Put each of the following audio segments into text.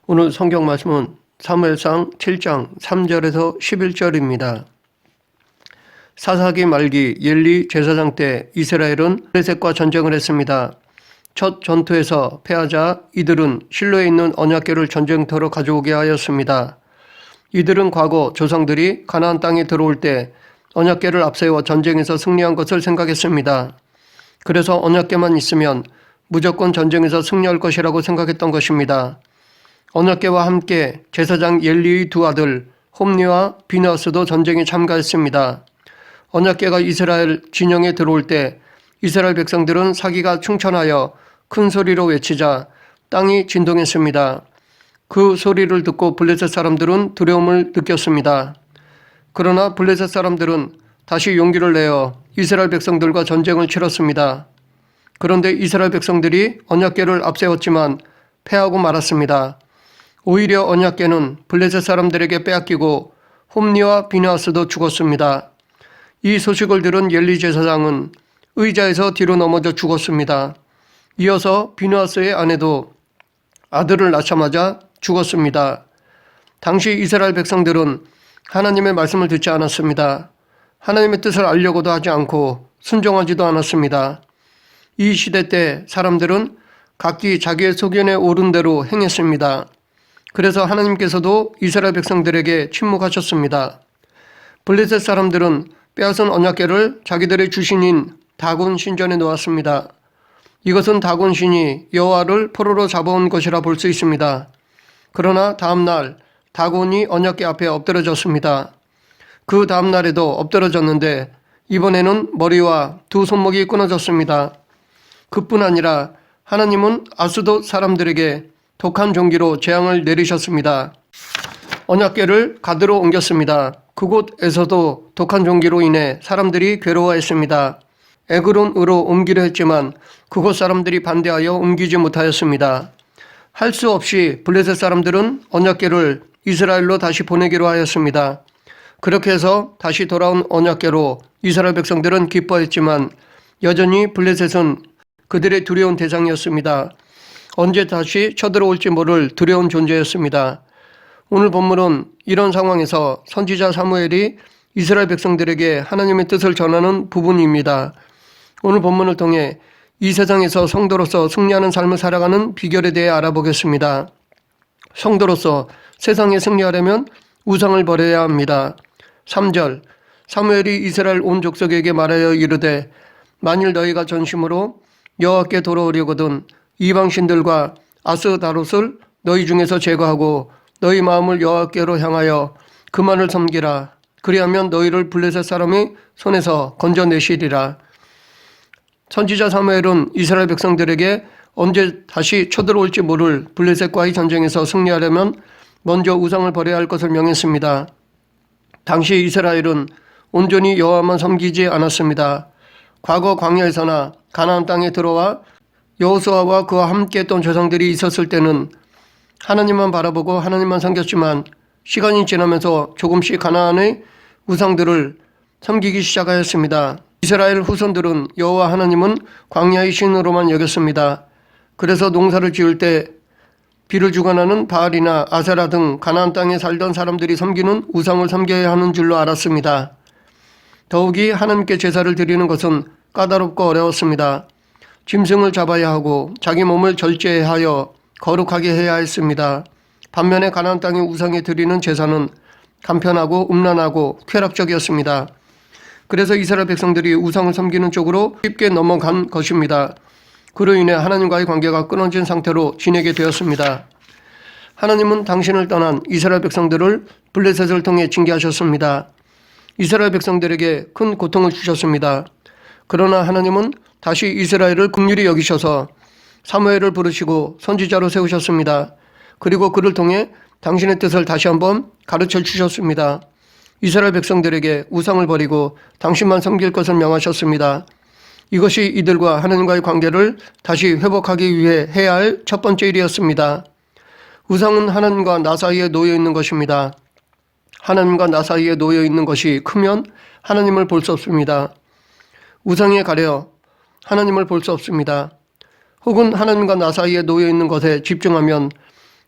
오늘 성경 말씀은 사무엘상 7장 3절에서 11절입니다. 사사기 말기 엘리 제사장 때 이스라엘은 블레셋과 전쟁을 했습니다. 첫 전투에서 패하자 이들은 실로에 있는 언약궤를 전쟁터로 가져오게 하였습니다. 이들은 과거 조상들이 가나안 땅에 들어올 때 언약궤를 앞세워 전쟁에서 승리한 것을 생각했습니다. 그래서 언약궤만 있으면 무조건 전쟁에서 승리할 것이라고 생각했던 것입니다. 언약궤와 함께 제사장 엘리의 두 아들 홈니와 비느하스도 전쟁에 참가했습니다. 언약궤가 이스라엘 진영에 들어올 때 이스라엘 백성들은 사기가 충천하여 큰 소리로 외치자 땅이 진동했습니다. 그 소리를 듣고 블레셋 사람들은 두려움을 느꼈습니다. 그러나 블레셋 사람들은 다시 용기를 내어 이스라엘 백성들과 전쟁을 치렀습니다. 그런데 이스라엘 백성들이 언약궤를 앞세웠지만 패하고 말았습니다. 오히려 언약궤는 블레셋 사람들에게 빼앗기고 홈니와 비느하스도 죽었습니다. 이 소식을 들은 엘리 제사장은 의자에서 뒤로 넘어져 죽었습니다. 이어서 비느하스의 아내도 아들을 낳자마자 죽었습니다. 당시 이스라엘 백성들은 하나님의 말씀을 듣지 않았습니다. 하나님의 뜻을 알려고도 하지 않고 순종하지도 않았습니다. 이 시대 때 사람들은 각기 자기의 소견에 오른 대로 행했습니다. 그래서 하나님께서도 이스라엘 백성들에게 침묵하셨습니다. 블레셋 사람들은 빼앗은 언약궤를 자기들의 주신인 다곤 신전에 놓았습니다. 이것은 다곤 신이 여호와를 포로로 잡아온 것이라 볼 수 있습니다. 그러나 다음날 다곤이 언약궤 앞에 엎드러졌습니다. 그 다음날에도 엎드러졌는데 이번에는 머리와 두 손목이 끊어졌습니다. 그뿐 아니라 하나님은 아스돗 사람들에게 독한 종기로 재앙을 내리셨습니다. 언약궤를 가드로 옮겼습니다. 그곳에서도 독한 종기로 인해 사람들이 괴로워했습니다. 에그론으로 옮기려 했지만 그곳 사람들이 반대하여 옮기지 못하였습니다. 할 수 없이 블레셋 사람들은 언약궤를 이스라엘로 다시 보내기로 하였습니다. 그렇게 해서 다시 돌아온 언약궤로 이스라엘 백성들은 기뻐했지만 여전히 블레셋은 그들의 두려운 대상이었습니다. 언제 다시 쳐들어올지 모를 두려운 존재였습니다. 오늘 본문은 이런 상황에서 선지자 사무엘이 이스라엘 백성들에게 하나님의 뜻을 전하는 부분입니다. 오늘 본문을 통해 이 세상에서 성도로서 승리하는 삶을 살아가는 비결에 대해 알아보겠습니다. 성도로서 세상에 승리하려면 우상을 버려야 합니다. 3절 사무엘이 이스라엘 온 족속에게 말하여 이르되 만일 너희가 전심으로 여호와께 돌아오려거든 이방신들과 아스다롯을 너희 중에서 제거하고 너희 마음을 여호와께로 향하여 그만을 섬기라. 그리하면 너희를 블레셋 사람의 손에서 건져내시리라. 선지자 사무엘은 이스라엘 백성들에게 언제 다시 쳐들어올지 모를 블레셋과의 전쟁에서 승리하려면 먼저 우상을 버려야 할 것을 명했습니다. 당시 이스라엘은 온전히 여호와만 섬기지 않았습니다. 과거 광야에서나 가나안 땅에 들어와 여호수아와 그와 함께 했던 조상들이 있었을 때는 하나님만 바라보고 하나님만 섬겼지만 시간이 지나면서 조금씩 가나안의 우상들을 섬기기 시작하였습니다. 이스라엘 후손들은 여호와 하나님은 광야의 신으로만 여겼습니다. 그래서 농사를 지을 때 비를 주관하는 바알이나 아세라 등 가나안 땅에 살던 사람들이 섬기는 우상을 섬겨야 하는 줄로 알았습니다. 더욱이 하나님께 제사를 드리는 것은 까다롭고 어려웠습니다. 짐승을 잡아야 하고 자기 몸을 절제하여 거룩하게 해야 했습니다. 반면에 가나안 땅의 우상에 드리는 제사는 간편하고 음란하고 쾌락적이었습니다. 그래서 이스라엘 백성들이 우상을 섬기는 쪽으로 쉽게 넘어간 것입니다. 그로 인해 하나님과의 관계가 끊어진 상태로 지내게 되었습니다. 하나님은 당신을 떠난 이스라엘 백성들을 블레셋을 통해 징계하셨습니다. 이스라엘 백성들에게 큰 고통을 주셨습니다. 그러나 하나님은 다시 이스라엘을 긍휼히 여기셔서 사무엘을 부르시고 선지자로 세우셨습니다. 그리고 그를 통해 당신의 뜻을 다시 한번 가르쳐 주셨습니다. 이스라엘 백성들에게 우상을 버리고 당신만 섬길 것을 명하셨습니다. 이것이 이들과 하나님과의 관계를 다시 회복하기 위해 해야 할 첫 번째 일이었습니다. 우상은 하나님과 나 사이에 놓여 있는 것입니다. 하나님과 나 사이에 놓여 있는 것이 크면 하나님을 볼 수 없습니다. 우상에 가려 하나님을 볼 수 없습니다. 혹은 하나님과 나 사이에 놓여 있는 것에 집중하면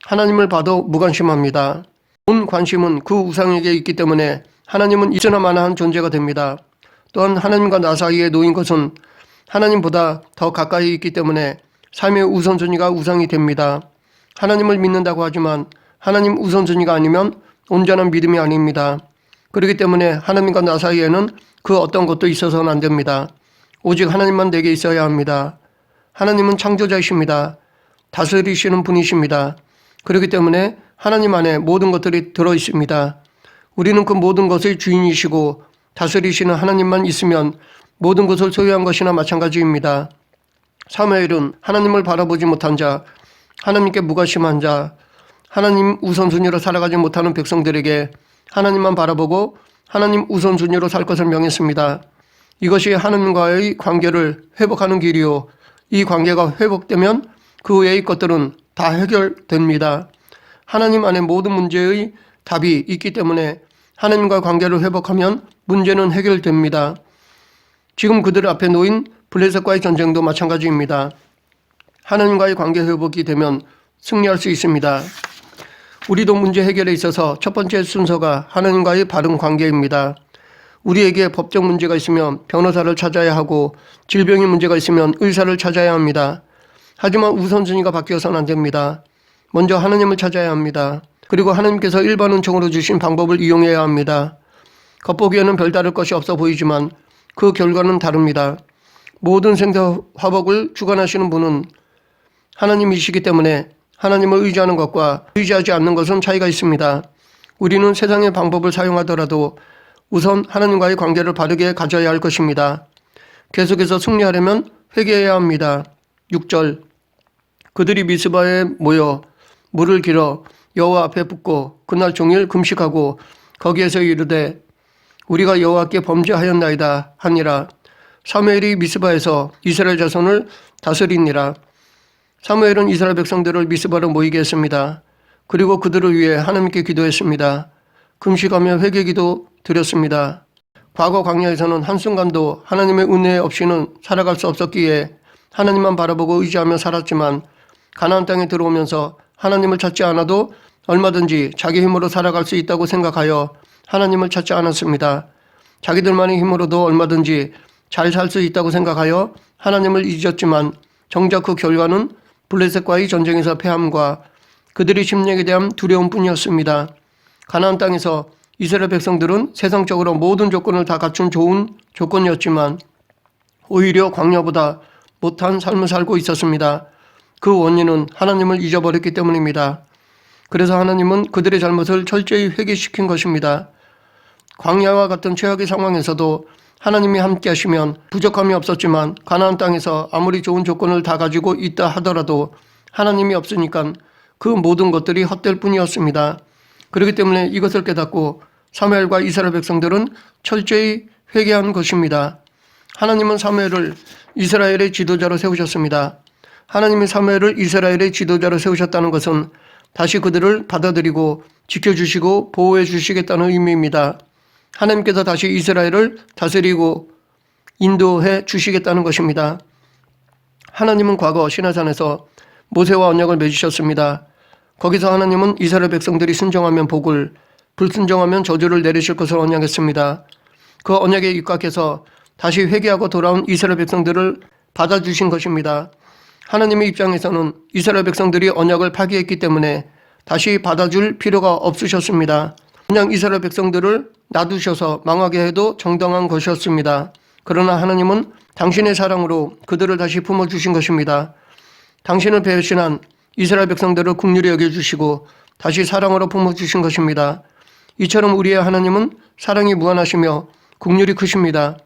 하나님을 봐도 무관심합니다. 온 관심은 그 우상에게 있기 때문에 하나님은 있으나 마나한 존재가 됩니다. 또한 하나님과 나 사이에 놓인 것은 하나님보다 더 가까이 있기 때문에 삶의 우선순위가 우상이 됩니다. 하나님을 믿는다고 하지만 하나님 우선순위가 아니면 온전한 믿음이 아닙니다. 그렇기 때문에 하나님과 나 사이에는 그 어떤 것도 있어서는 안 됩니다. 오직 하나님만 내게 있어야 합니다. 하나님은 창조자이십니다. 다스리시는 분이십니다. 그렇기 때문에 하나님 안에 모든 것들이 들어있습니다. 우리는 그 모든 것의 주인이시고 다스리시는 하나님만 있으면 모든 것을 소유한 것이나 마찬가지입니다. 사무엘은 하나님을 바라보지 못한 자, 하나님께 무관심한 자, 하나님 우선순위로 살아가지 못하는 백성들에게 하나님만 바라보고 하나님 우선순위로 살 것을 명했습니다. 이것이 하나님과의 관계를 회복하는 길이요. 이 관계가 회복되면 그 외의 것들은 다 해결됩니다. 하나님 안에 모든 문제의 답이 있기 때문에 하나님과 관계를 회복하면 문제는 해결됩니다. 지금 그들 앞에 놓인 블레셋과의 전쟁도 마찬가지입니다. 하나님과의 관계 회복이 되면 승리할 수 있습니다. 우리도 문제 해결에 있어서 첫 번째 순서가 하나님과의 바른 관계입니다. 우리에게 법적 문제가 있으면 변호사를 찾아야 하고 질병의 문제가 있으면 의사를 찾아야 합니다. 하지만 우선순위가 바뀌어서는 안 됩니다. 먼저 하나님을 찾아야 합니다. 그리고 하나님께서 일반 은총으로 주신 방법을 이용해야 합니다. 겉보기에는 별다를 것이 없어 보이지만 그 결과는 다릅니다. 모든 생사 화복을 주관하시는 분은 하나님이시기 때문에 하나님을 의지하는 것과 의지하지 않는 것은 차이가 있습니다. 우리는 세상의 방법을 사용하더라도 우선 하나님과의 관계를 바르게 가져야 할 것입니다. 계속해서 승리하려면 회개해야 합니다. 6절 그들이 미스바에 모여 물을 길어 여호와 앞에 붓고 그날 종일 금식하고 거기에서 이르되 우리가 여호와께 범죄하였나이다 하니라. 사무엘이 미스바에서 이스라엘 자손을 다스리니라. 사무엘은 이스라엘 백성들을 미스바로 모이게 했습니다. 그리고 그들을 위해 하나님께 기도했습니다. 금식하며 회개기도 드렸습니다. 과거 광야에서는 한순간도 하나님의 은혜 없이는 살아갈 수 없었기에 하나님만 바라보고 의지하며 살았지만 가나안 땅에 들어오면서 하나님을 찾지 않아도 얼마든지 자기 힘으로 살아갈 수 있다고 생각하여 하나님을 찾지 않았습니다. 자기들만의 힘으로도 얼마든지 잘 살 수 있다고 생각하여 하나님을 잊었지만 정작 그 결과는 블레셋과의 전쟁에서 패함과 그들의 심령에 대한 두려움뿐이었습니다. 가나안 땅에서 이스라엘 백성들은 세상적으로 모든 조건을 다 갖춘 좋은 조건이었지만 오히려 광야보다 못한 삶을 살고 있었습니다. 그 원인은 하나님을 잊어버렸기 때문입니다. 그래서 하나님은 그들의 잘못을 철저히 회개시킨 것입니다. 광야와 같은 최악의 상황에서도 하나님이 함께 하시면 부족함이 없었지만 가나안 땅에서 아무리 좋은 조건을 다 가지고 있다 하더라도 하나님이 없으니까 그 모든 것들이 헛될 뿐이었습니다. 그렇기 때문에 이것을 깨닫고 사무엘과 이스라엘 백성들은 철저히 회개한 것입니다. 하나님은 사무엘을 이스라엘의 지도자로 세우셨습니다. 하나님이 사무엘을 이스라엘의 지도자로 세우셨다는 것은 다시 그들을 받아들이고 지켜주시고 보호해 주시겠다는 의미입니다. 하나님께서 다시 이스라엘을 다스리고 인도해 주시겠다는 것입니다. 하나님은 과거 시내산에서 모세와 언약을 맺으셨습니다. 거기서 하나님은 이스라엘 백성들이 순종하면 복을, 불순종하면 저주를 내리실 것을 언약했습니다. 그 언약에 입각해서 다시 회개하고 돌아온 이스라엘 백성들을 받아주신 것입니다. 하나님의 입장에서는 이스라엘 백성들이 언약을 파기했기 때문에 다시 받아줄 필요가 없으셨습니다. 그냥 이스라엘 백성들을 놔두셔서 망하게 해도 정당한 것이었습니다. 그러나 하나님은 당신의 사랑으로 그들을 다시 품어주신 것입니다. 당신을 배신한 이스라엘 백성들을 긍휼히 여겨주시고 다시 사랑으로 품어주신 것입니다. 이처럼 우리의 하나님은 사랑이 무한하시며 긍휼이 크십니다.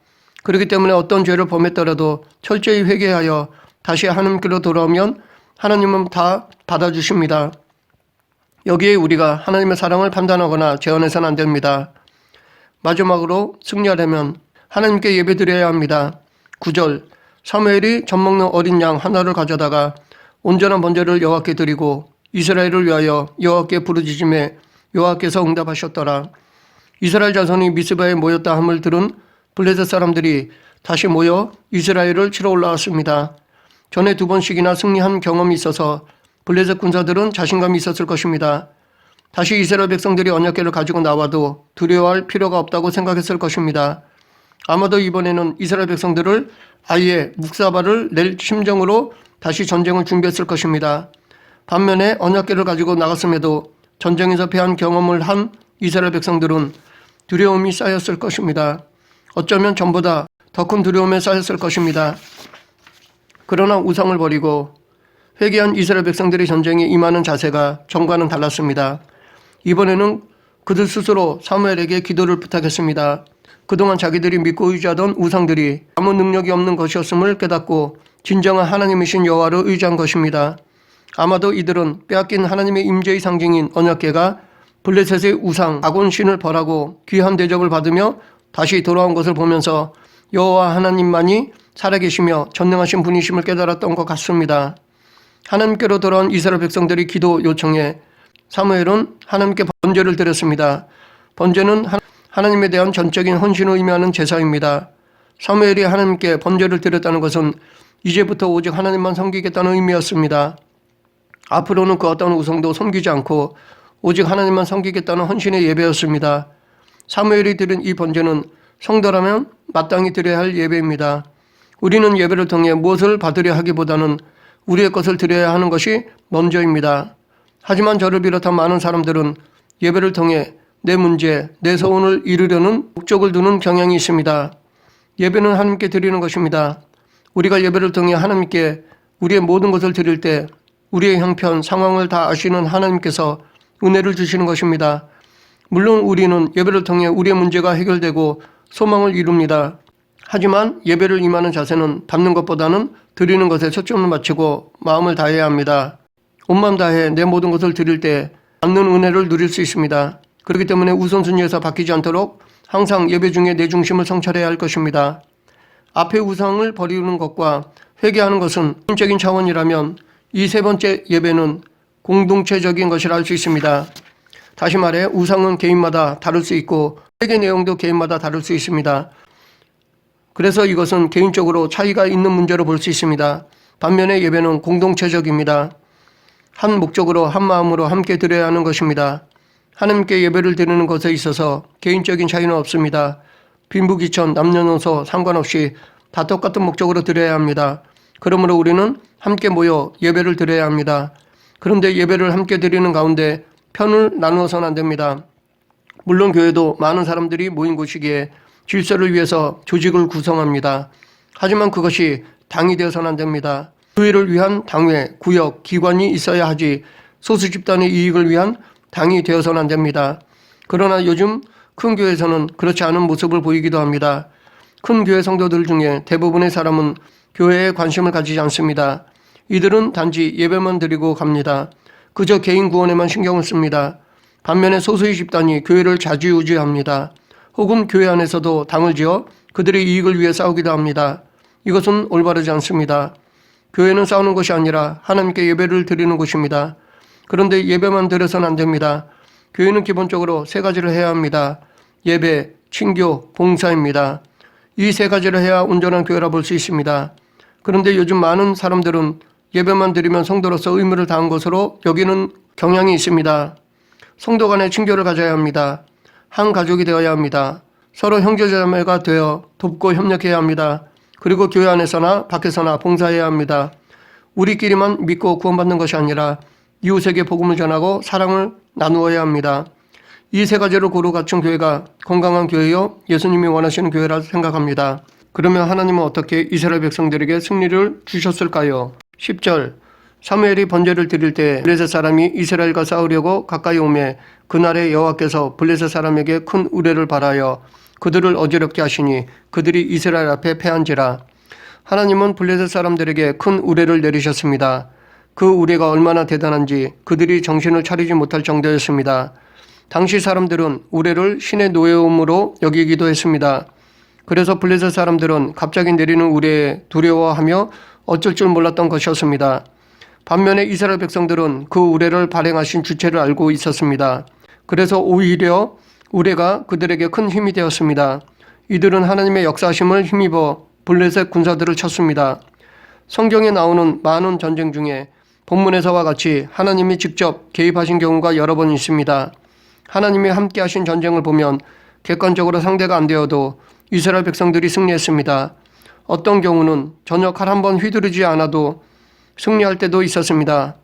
그렇기 때문에 어떤 죄를 범했더라도 철저히 회개하여 다시 하나님께로 돌아오면 하나님은 다 받아주십니다. 여기에 우리가 하나님의 사랑을 판단하거나 제한해서는 안 됩니다. 마지막으로 승리하려면 하나님께 예배드려야 합니다. 9절 사무엘이 젖먹는 어린 양 하나를 가져다가 온전한 번제를 여호와께 드리고 이스라엘을 위하여 여호와께 부르짖음에 여호와께서 응답하셨더라. 이스라엘 자손이 미스바에 모였다 함을 들은 블레셋 사람들이 다시 모여 이스라엘을 치러 올라왔습니다. 전에 2번씩이나 승리한 경험이 있어서 블레셋 군사들은 자신감이 있었을 것입니다. 다시 이스라엘 백성들이 언약궤를 가지고 나와도 두려워할 필요가 없다고 생각했을 것입니다. 아마도 이번에는 이스라엘 백성들을 아예 묵사발을 낼 심정으로 다시 전쟁을 준비했을 것입니다. 반면에 언약궤를 가지고 나갔음에도 전쟁에서 패한 경험을 한 이스라엘 백성들은 두려움이 쌓였을 것입니다. 어쩌면 전보다 더 큰 두려움에 쌓였을 것입니다. 그러나 우상을 버리고 회개한 이스라엘 백성들의 전쟁에 임하는 자세가 전과는 달랐습니다. 이번에는 그들 스스로 사무엘에게 기도를 부탁했습니다. 그동안 자기들이 믿고 의지하던 우상들이 아무 능력이 없는 것이었음을 깨닫고 진정한 하나님이신 여호와를 의지한 것입니다. 아마도 이들은 빼앗긴 하나님의 임재의 상징인 언약궤가 블레셋의 우상 다곤신을 벌하고 귀한 대접을 받으며 다시 돌아온 것을 보면서 여호와 하나님만이 살아계시며 전능하신 분이심을 깨달았던 것 같습니다. 하나님께로 돌아온 이스라엘 백성들이 기도 요청에 사무엘은 하나님께 번제를 드렸습니다. 번제는 하나님에 대한 전적인 헌신을 의미하는 제사입니다. 사무엘이 하나님께 번제를 드렸다는 것은 이제부터 오직 하나님만 섬기겠다는 의미였습니다. 앞으로는 그 어떤 우상도 섬기지 않고 오직 하나님만 섬기겠다는 헌신의 예배였습니다. 사무엘이 드린 이 번제는 성도라면 마땅히 드려야 할 예배입니다. 우리는 예배를 통해 무엇을 받으려 하기보다는 우리의 것을 드려야 하는 것이 먼저입니다. 하지만 저를 비롯한 많은 사람들은 예배를 통해 내 문제, 내 소원을 이루려는 목적을 두는 경향이 있습니다. 예배는 하나님께 드리는 것입니다. 우리가 예배를 통해 하나님께 우리의 모든 것을 드릴 때 우리의 형편, 상황을 다 아시는 하나님께서 은혜를 주시는 것입니다. 물론 우리는 예배를 통해 우리의 문제가 해결되고 소망을 이룹니다. 하지만 예배를 임하는 자세는 받는 것보다는 드리는 것에 초점을 맞추고 마음을 다해야 합니다. 온 마음 다해 내 모든 것을 드릴 때 받는 은혜를 누릴 수 있습니다. 그렇기 때문에 우선순위에서 바뀌지 않도록 항상 예배 중에 내 중심을 성찰해야 할 것입니다. 앞에 우상을 버리는 것과 회개하는 것은 개인적인 차원이라면 이 세 번째 예배는 공동체적인 것이라 할 수 있습니다. 다시 말해 우상은 개인마다 다를 수 있고 회개 내용도 개인마다 다를 수 있습니다. 그래서 이것은 개인적으로 차이가 있는 문제로 볼 수 있습니다. 반면에 예배는 공동체적입니다. 한 목적으로 한 마음으로 함께 드려야 하는 것입니다. 하나님께 예배를 드리는 것에 있어서 개인적인 차이는 없습니다. 빈부귀천, 남녀노소 상관없이 다 똑같은 목적으로 드려야 합니다. 그러므로 우리는 함께 모여 예배를 드려야 합니다. 그런데 예배를 함께 드리는 가운데 편을 나누어서는 안 됩니다. 물론 교회도 많은 사람들이 모인 곳이기에 질서를 위해서 조직을 구성합니다. 하지만 그것이 당이 되어서는 안 됩니다. 교회를 위한 당회, 구역, 기관이 있어야 하지 소수 집단의 이익을 위한 당이 되어서는 안 됩니다. 그러나 요즘 큰 교회에서는 그렇지 않은 모습을 보이기도 합니다. 큰 교회 성도들 중에 대부분의 사람은 교회에 관심을 가지지 않습니다. 이들은 단지 예배만 드리고 갑니다. 그저 개인 구원에만 신경을 씁니다. 반면에 소수의 집단이 교회를 좌지우지합니다. 혹은 교회 안에서도 당을 지어 그들의 이익을 위해 싸우기도 합니다. 이것은 올바르지 않습니다. 교회는 싸우는 것이 아니라 하나님께 예배를 드리는 곳입니다. 그런데 예배만 드려서는 안 됩니다. 교회는 기본적으로 세 가지를 해야 합니다. 예배, 친교, 봉사입니다. 이 세 가지를 해야 온전한 교회라 볼 수 있습니다. 그런데 요즘 많은 사람들은 예배만 드리면 성도로서 의무를 다한 것으로 여기는 경향이 있습니다. 성도 간의 친교를 가져야 합니다. 한 가족이 되어야 합니다. 서로 형제자매가 되어 돕고 협력해야 합니다. 그리고 교회 안에서나 밖에서나 봉사해야 합니다. 우리끼리만 믿고 구원받는 것이 아니라 이웃에게 복음을 전하고 사랑을 나누어야 합니다. 이 세 가지를 고루 갖춘 교회가 건강한 교회요 예수님이 원하시는 교회라 생각합니다. 그러면 하나님은 어떻게 이스라엘 백성들에게 승리를 주셨을까요? 10절 사무엘이 번제를 드릴 때 블레셋 사람이 이스라엘과 싸우려고 가까이 오매 그날에 여호와께서 블레셋 사람에게 큰 우레를 발하여 그들을 어지럽게 하시니 그들이 이스라엘 앞에 패한지라. 하나님은 블레셋 사람들에게 큰 우레를 내리셨습니다. 그 우레가 얼마나 대단한지 그들이 정신을 차리지 못할 정도였습니다. 당시 사람들은 우레를 신의 노예음으로 여기기도 했습니다. 그래서 블레셋 사람들은 갑자기 내리는 우레에 두려워하며 어쩔 줄 몰랐던 것이었습니다. 반면에 이스라엘 백성들은 그 우레를 발행하신 주체를 알고 있었습니다. 그래서 오히려 우레가 그들에게 큰 힘이 되었습니다. 이들은 하나님의 역사하심을 힘입어 블레셋 군사들을 쳤습니다. 성경에 나오는 많은 전쟁 중에 본문에서와 같이 하나님이 직접 개입하신 경우가 여러 번 있습니다. 하나님이 함께 하신 전쟁을 보면 객관적으로 상대가 안 되어도 이스라엘 백성들이 승리했습니다. 어떤 경우는 전혀 칼 한 번 휘두르지 않아도 승리할 때도 있었습니다.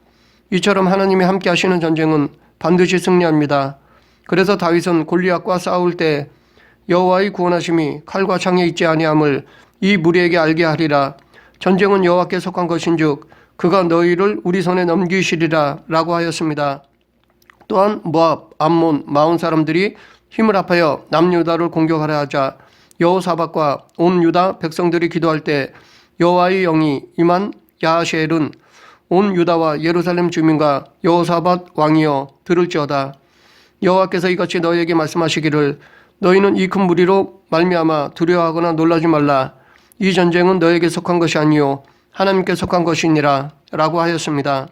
이처럼 하나님이 함께 하시는 전쟁은 반드시 승리합니다. 그래서 다윗은 골리앗과 싸울 때 여호와의 구원하심이 칼과 창에 있지 아니함을 이 무리에게 알게 하리라. 전쟁은 여호와께 속한 것인즉 그가 너희를 우리 손에 넘기시리라 라고 하였습니다. 또한 모압, 암몬, 마온 사람들이 힘을 합하여 남유다를 공격하려 하자 여호사밧과 온 유다 백성들이 기도할 때 여호와의 영이 임한 야하시엘은 온 유다와 예루살렘 주민과 여호사밧 왕이여 들을지어다. 여호와께서 이같이 너희에게 말씀하시기를 너희는 이 큰 무리로 말미암아 두려워하거나 놀라지 말라. 이 전쟁은 너에게 속한 것이 아니요 하나님께 속한 것이니라 라고 하였습니다.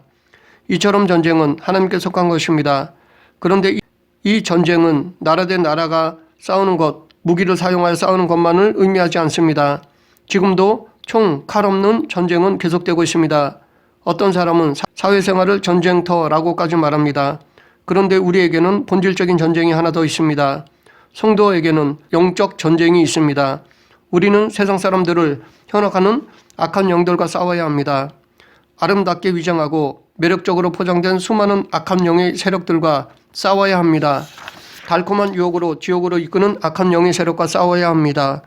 이처럼 전쟁은 하나님께 속한 것입니다. 그런데 이 전쟁은 나라 대 나라가 싸우는 것, 무기를 사용하여 싸우는 것만을 의미하지 않습니다. 지금도 총, 칼 없는 전쟁은 계속되고 있습니다. 어떤 사람은 사회생활을 전쟁터라고까지 말합니다. 그런데 우리에게는 본질적인 전쟁이 하나 더 있습니다. 성도에게는 영적 전쟁이 있습니다. 우리는 세상 사람들을 현혹하는 악한 영들과 싸워야 합니다. 아름답게 위장하고 매력적으로 포장된 수많은 악한 영의 세력들과 싸워야 합니다. 달콤한 유혹으로 지옥으로 이끄는 악한 영의 세력과 싸워야 합니다.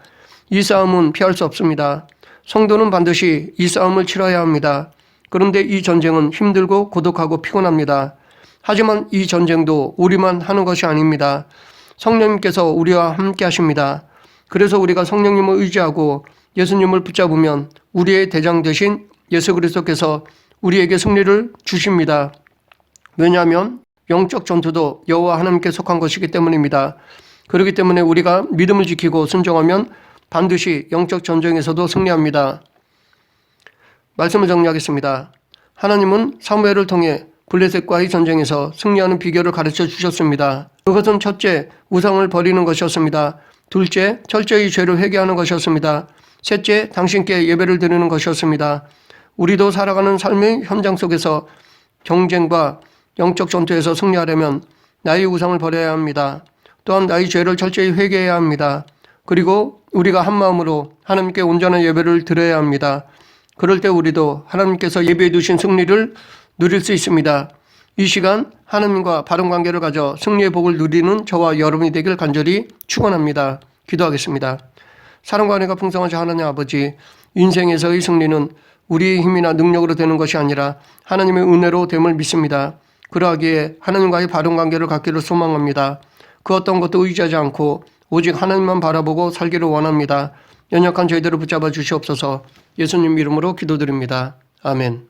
이 싸움은 피할 수 없습니다. 성도는 반드시 이 싸움을 치러야 합니다. 그런데 이 전쟁은 힘들고 고독하고 피곤합니다. 하지만 이 전쟁도 우리만 하는 것이 아닙니다. 성령님께서 우리와 함께 하십니다. 그래서 우리가 성령님을 의지하고 예수님을 붙잡으면 우리의 대장 되신 예수 그리스도께서 우리에게 승리를 주십니다. 왜냐하면 영적 전투도 여호와 하나님께 속한 것이기 때문입니다. 그렇기 때문에 우리가 믿음을 지키고 순종하면 반드시 영적 전쟁에서도 승리합니다. 말씀을 정리하겠습니다. 하나님은 사무엘을 통해 블레셋과의 전쟁에서 승리하는 비결을 가르쳐 주셨습니다. 그것은 첫째, 우상을 버리는 것이었습니다. 둘째, 철저히 죄를 회개하는 것이었습니다. 셋째, 당신께 예배를 드리는 것이었습니다. 우리도 살아가는 삶의 현장 속에서 경쟁과 영적 전투에서 승리하려면 나의 우상을 버려야 합니다. 또한 나의 죄를 철저히 회개해야 합니다. 그리고 우리가 한 마음으로 하나님께 온전한 예배를 드려야 합니다. 그럴 때 우리도 하나님께서 예배해 두신 승리를 누릴 수 있습니다. 이 시간 하나님과 바른 관계를 가져 승리의 복을 누리는 저와 여러분이 되길 간절히 축원합니다. 기도하겠습니다. 사랑과 은혜가 풍성하신 하나님 아버지, 인생에서의 승리는 우리의 힘이나 능력으로 되는 것이 아니라 하나님의 은혜로 됨을 믿습니다. 그러하기에 하나님과의 바른 관계를 갖기를 소망합니다. 그 어떤 것도 의지하지 않고 오직 하나님만 바라보고 살기를 원합니다. 연약한 저희들을 붙잡아 주시옵소서. 예수님 이름으로 기도드립니다. 아멘.